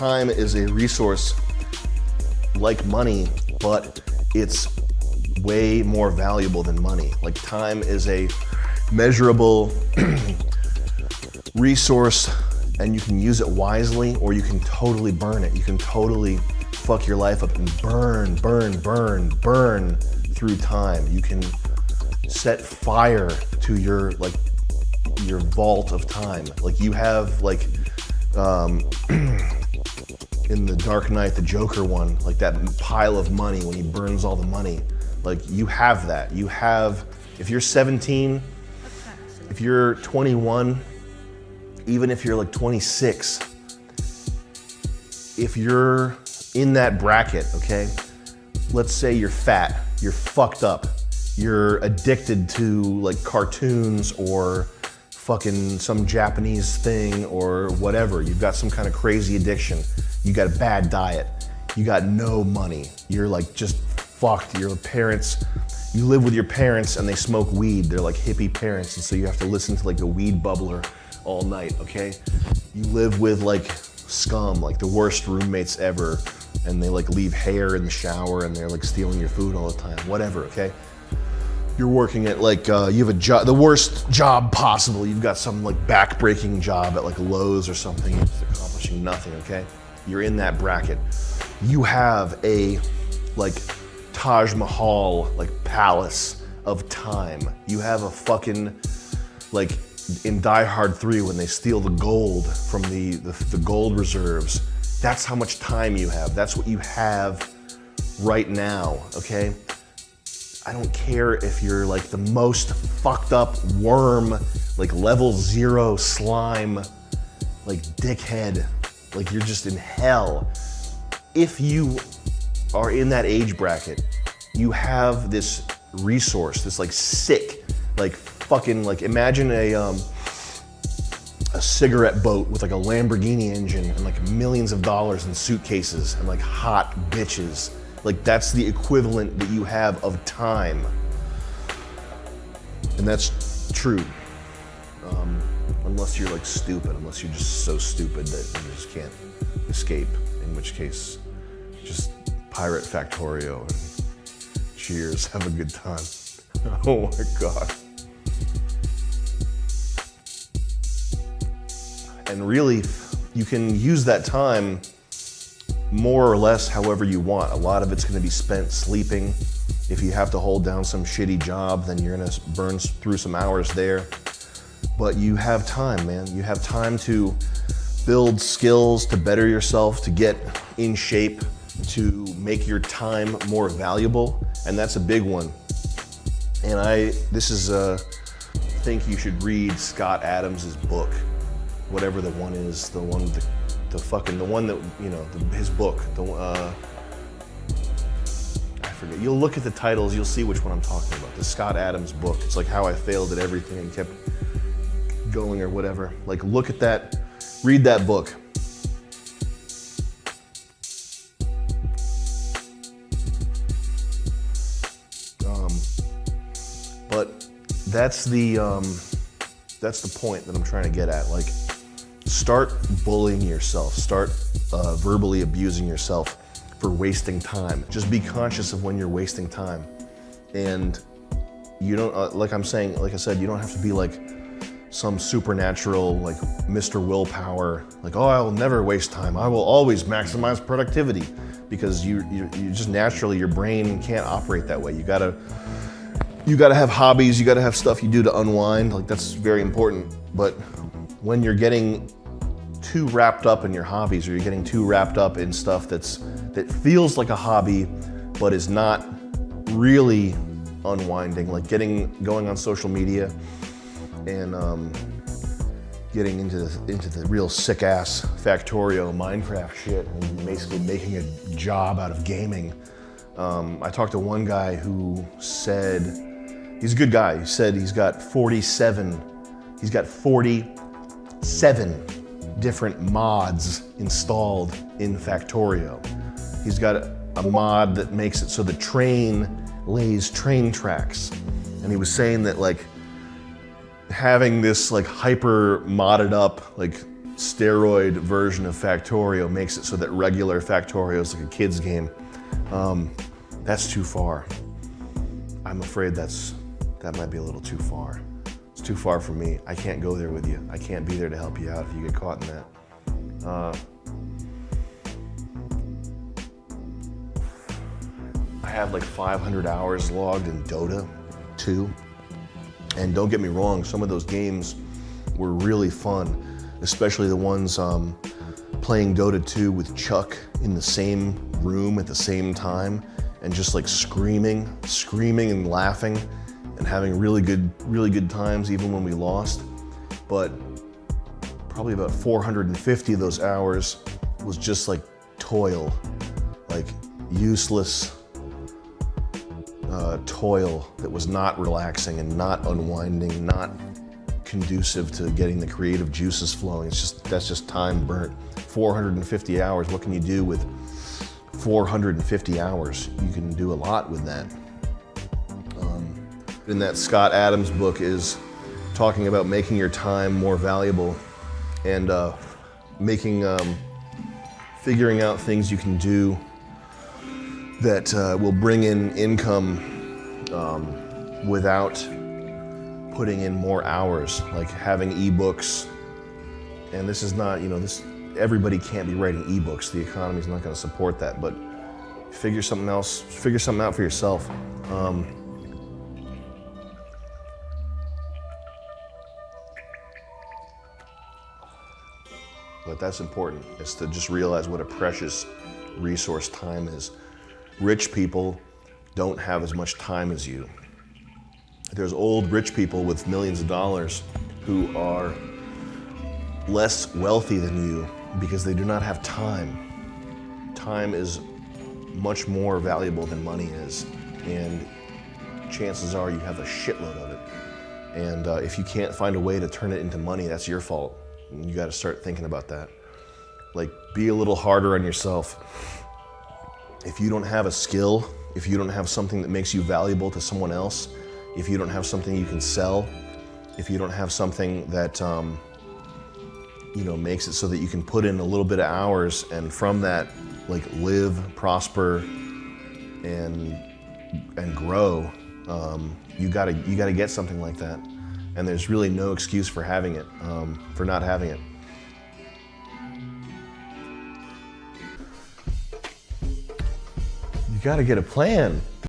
time is a resource like money, but it's way more valuable than money. Like time is a measurable resource, and you can use it wisely, or you can totally burn it. You can totally fuck your life up and burn through time. You can set fire to your vault of time. Like you have like in the Dark Knight, the Joker one, like that pile of money when he burns all the money. Like you have that. You have, if you're 17, if you're 21, even if you're like 26, if you're in that bracket, okay? Let's say you're fat, you're fucked up, you're addicted to like cartoons or fucking some Japanese thing or whatever. You've got some kind of crazy addiction. You got a bad diet. You got no money. You're like just fucked. Your parents, you live with your parents and they smoke weed. They're like hippie parents, and so you have to listen to like a weed bubbler all night, okay? You live with like scum, like the worst roommates ever, and they like leave hair in the shower and they're like stealing your food all the time, whatever, okay? You're working at like, you have a job, the worst job possible. You've got some like back-breaking job at like Lowe's or something. You're just accomplishing nothing, okay? You're in that bracket. You have a like Taj Mahal, like palace of time. You have a fucking, like in Die Hard 3 when they steal the gold from the gold reserves. That's how much time you have. That's what you have right now, okay? I don't care if you're like the most fucked up worm, like level 0 slime, like dickhead, like you're just in hell. If you are in that age bracket, you have this resource, this like sick, like fucking, like imagine a cigarette boat with like a Lamborghini engine and like millions of dollars in suitcases and like hot bitches. Like that's the equivalent that you have of time. And that's true. Unless you're like stupid, unless you're just so stupid that you just can't escape, in which case, just pirate Factorio and cheers, have a good time. Oh my God. And really, you can use that time more or less however you want. A lot of it's gonna be spent sleeping. If you have to hold down some shitty job, then you're gonna burn through some hours there. But you have time, man. You have time to build skills, to better yourself, to get in shape, to make your time more valuable. And that's a big one. And I think you should read Scott Adams's book, whatever the one is, the one that, you know, his book, I forget. You'll look at the titles, you'll see which one I'm talking about. The Scott Adams book. It's like how I failed at everything and kept going or whatever. Like look at that, read that book. But that's the point that I'm trying to get at. Like, start bullying yourself. Start verbally abusing yourself for wasting time. Just be conscious of when you're wasting time. And you don't, like I said, you don't have to be like some supernatural, like Mr. Willpower, like, oh, I will never waste time. I will always maximize productivity, because you just naturally, your brain can't operate that way. You gotta have hobbies, you gotta have stuff you do to unwind. Like that's very important. But when you're getting too wrapped up in your hobbies, or you're getting too wrapped up in stuff that feels like a hobby, but is not really unwinding, like going on social media and getting into the real sick ass Factorio Minecraft shit and basically making a job out of gaming. I talked to one guy who said, he's a good guy, he said he's got 47 different mods installed in Factorio. He's got a mod that makes it so the train lays train tracks. And he was saying that like having this like hyper modded up like steroid version of Factorio makes it so that regular Factorio is like a kid's game. That's too far. I'm afraid that might be a little too far. It's too far for me. I can't go there with you. I can't be there to help you out if you get caught in that. I have like 500 hours logged in Dota 2. And don't get me wrong, some of those games were really fun, especially the ones playing Dota 2 with Chuck in the same room at the same time and just like screaming and laughing and having really good times even when we lost. But probably about 450 of those hours was just like toil, like useless toil that was not relaxing and not unwinding, not conducive to getting the creative juices flowing. That's just time burnt. 450 hours, what can you do with 450 hours? You can do a lot with that. In that Scott Adams book is talking about making your time more valuable and figuring out things you can do that will bring in income without putting in more hours, like having ebooks. And this is not, everybody can't be writing ebooks. The economy's not going to support that, but figure something out for yourself. But that's important, is to just realize what a precious resource time is. Rich people don't have as much time as you. There's old rich people with millions of dollars who are less wealthy than you because they do not have time. Time is much more valuable than money is, and chances are you have a shitload of it. And if you can't find a way to turn it into money, that's your fault. And you got to start thinking about that. Like, be a little harder on yourself. If you don't have a skill, if you don't have something that makes you valuable to someone else, if you don't have something you can sell, if you don't have something that makes it so that you can put in a little bit of hours and from that like live, prosper, and grow, you gotta get something like that. And there's really no excuse for having it, for not having it. You gotta get a plan.